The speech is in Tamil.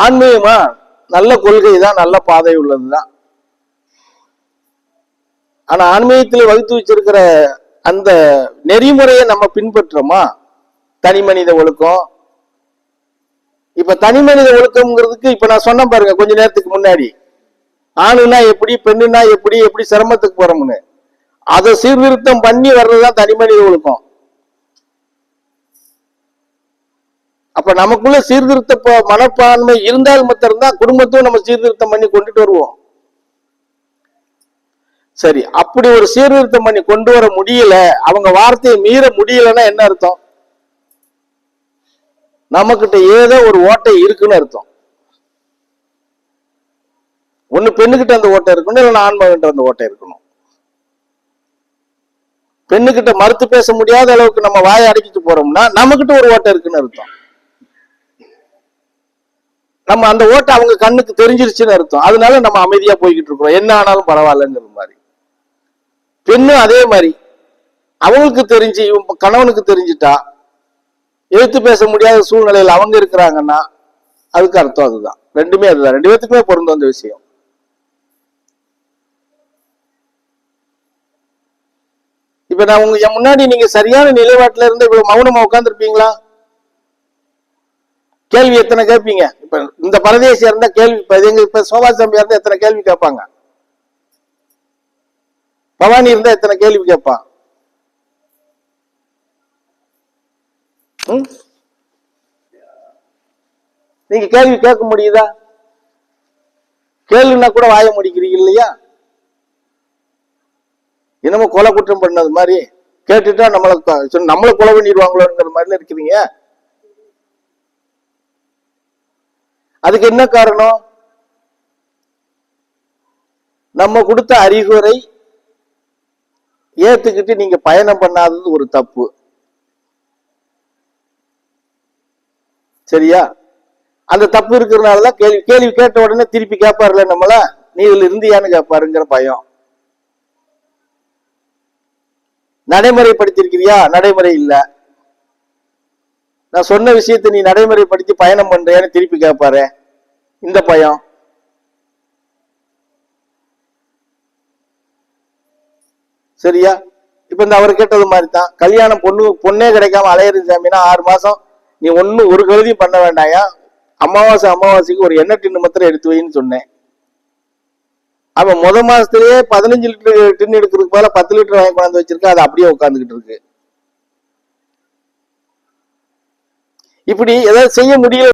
ஆன்மீகமா நல்ல கொள்கை தான், நல்ல பாதை உள்ளதுதான். ஆனா ஆன்மீகத்தில் வகுத்து வச்சிருக்கிற அந்த நெறிமுறையை நம்ம பின்பற்றோமா? தனி மனித ஒழுக்கம். இப்ப தனி மனித ஒழுக்கம்ங்கிறதுக்கு இப்ப நான் சொன்ன பாருங்க கொஞ்ச நேரத்துக்கு முன்னாடி, ஆணுனா எப்படி, பெண்ணுனா எப்படி, எப்படி சிரமத்துக்கு போறோம்னு, அதை சீர்திருத்தம் பண்ணி வர்றதுதான் தனி மனித ஒழுக்கம். அப்ப நமக்குள்ள சீர்திருத்த மனப்பான்மை இருந்தால் மாத்திரம்தான் குடும்பத்தையும் நம்ம சீர்திருத்தம் பண்ணி கொண்டுட்டு வருவோம். சரி, அப்படி ஒரு சீர்திருத்தம் பண்ணி கொண்டு வர முடியல, அவங்க வார்த்தையை மீற முடியலன்னா என்ன அர்த்தம்? நம்மகிட்ட ஏதோ ஒரு ஓட்டை இருக்குன்னு அர்த்தம். ஒண்ணு பெண்ணுகிட்ட அந்த ஓட்டை இருக்கணும், இல்லைன்னா ஆண்மகிட்ட அந்த ஓட்டை இருக்கணும். பெண்ணுகிட்ட மறுத்து பேச முடியாத அளவுக்கு நம்ம வாயை அடக்கிட்டு போறோம்னா நம்மகிட்ட ஒரு ஓட்டை இருக்குன்னு அர்த்தம். நம்ம அந்த ஓட்டை அவங்க கண்ணுக்கு தெரிஞ்சிருச்சுன்னு அர்த்தம். அதனால நம்ம அமைதியா போய்கிட்டு இருக்கிறோம், என்ன ஆனாலும் பரவாயில்லங்கிற மாதிரி. பெண்ணும் அதே மாதிரி, அவங்களுக்கு தெரிஞ்சு கணவனுக்கு தெரிஞ்சுட்டா எழுத்து பேச முடியாத சூழ்நிலையில் அவங்க இருக்கிறாங்கன்னா அதுக்கு அர்த்தம் அதுதான். ரெண்டுமே அதுதான், ரெண்டு பேத்துக்குமே பொருந்தும் அந்த விஷயம். இப்ப நான் உங்க முன்னாடி நீங்க சரியான நிலைப்பாட்டுல இருந்து இவ்வளவு மௌனமா உட்கார்ந்து இருப்பீங்களா? கேள்வி எத்தனை கேட்பீங்க? இப்ப இந்த பரதேசியா இருந்தா கேள்வி, இப்ப சோபா சாமியா இருந்தா எத்தனை கேள்வி கேட்பாங்க? பவானி இருந்தா எத்தனை கேள்வி கேட்பான்? நீங்க கேள்வி கேட்க முடியுதா? கேள்வினா கூட வாய முடிக்கிறீங்க இல்லையா? என்னமோ கொலை குற்றம் பண்ணது மாதிரி கேட்டுட்டா நம்மளை கொலை பண்ணிடுவாங்களோங்கிற மாதிரி இருக்கிறீங்க. அதுக்கு என்ன காரணம்? நம்ம கொடுத்த அறிகுறை ஏத்துக்கிட்டு நீங்க பயணம் பண்ணாதது ஒரு தப்பு. சரியா? அந்த தப்பு இருக்கிறதுனாலதான் கேள்வி கேட்ட உடனே திருப்பி கேட்பாருல நம்மள, நீ இதுல இருந்தியான்னு கேட்பாருங்கிற பயம். நடைமுறைப்படுத்திருக்கிறியா? நடைமுறை இல்ல. நான் சொன்ன விஷயத்தை நீ நடைமுறைப்படுத்தி பயணம் பண்றியான்னு திருப்பி கேட்பாரு, இந்த பயம். சரியா? இப்ப இந்த அவர் கேட்டது மாதிரி தான், கல்யாணம் பொண்ணே கிடைக்காம அலையிறது சாமினா 6 மாசம் நீ ஒரு கழுதியும் பண்ண வேண்டாயா, அமாவாசைக்கு ஒரு எண்ணெய் டின்னு மாத்திரம் எடுத்து வைன்னு சொன்னேன். அவன் மாசத்திலேயே 15 லிட்டர் டின்னு எடுக்கிறதுக்கு போல 10 லிட்டர் வாங்கி கொண்டாந்து வச்சிருக்க, அது அப்படியே உட்கார்ந்துகிட்டு இருக்கு. இப்படி ஏதாவது செய்ய முடியல